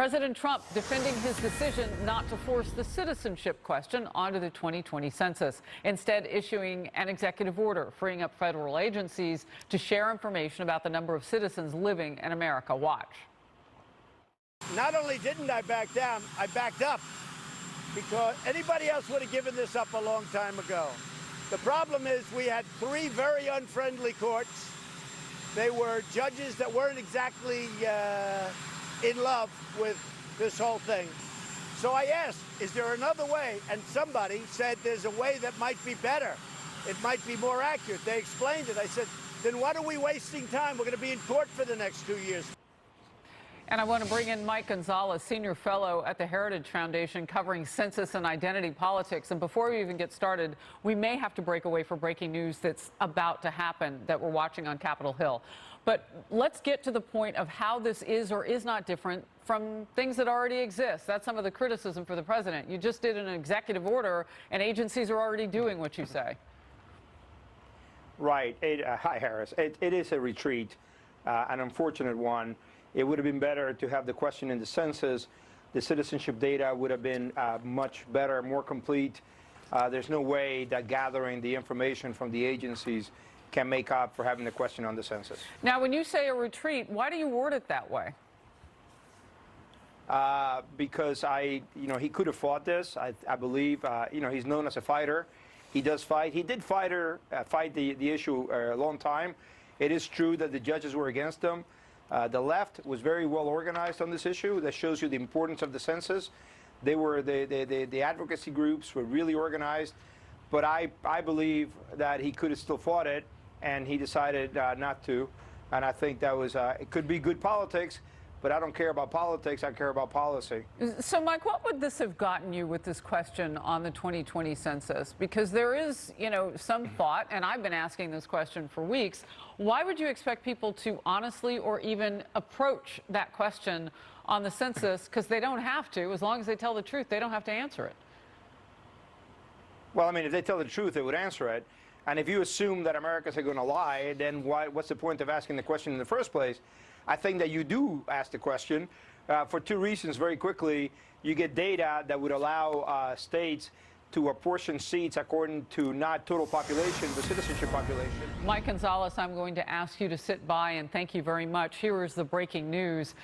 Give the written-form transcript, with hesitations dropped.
President Trump defending his decision not to force the citizenship question onto the 2020 census, instead issuing an executive order freeing up federal agencies to share information about the number of citizens living in America. Watch. Not only didn't I back down, I backed up, because anybody else would have given this up a long time ago. The problem is we had three very unfriendly courts. They were judges that weren't exactly in love with this whole thing. So I asked, is there another way? And somebody said there's a way that might be better. It might be more accurate. They explained it. I said, then what are we wasting time? We're going to be in court for the next 2 years. And I want to bring in Mike Gonzalez, senior fellow at the Heritage Foundation, covering census and identity politics. And before we even get started, we may have to break away for breaking news that's about to happen that we're watching on Capitol Hill. But let's get to the point of how this is or is not different from things that already exist. That's some of the criticism for the president. You just did an executive order, and agencies are already doing what you say. Right. Hi, Harris. It is a retreat, an unfortunate one. It would have been better to have the question in the census. The citizenship data would have been much better, more complete. There's no way that gathering the information from the agencies can make up for having the question on the census. Now, when you say a retreat, why do you word it that way? Because he could have fought this. I believe, he's known as a fighter. He does fight. He did fight the issue a long time. It is true that the judges were against him. The left was very well organized on this issue. That shows you the importance of the census. They were the advocacy groups were really organized. But I believe that he could have still fought it, and he decided not to. And I think that was it could be good politics, but I don't care about politics. I care about policy. So, Mike, what would this have gotten you with this question on the 2020 census? Because there is, some thought, and I've been asking this question for weeks, why would you expect people to honestly or even approach that question on the census? Because they don't have to. As long as they tell the truth, they don't have to answer it. Well, I mean, if they tell the truth, they would answer it. And if you assume that Americans are going to lie, then what's the point of asking the question in the first place? I think that you do ask the question for two reasons. Very quickly, you get data that would allow states to apportion seats according to not total population, but citizenship population. Mike Gonzalez, I'm going to ask you to sit by and thank you very much. Here is the breaking news.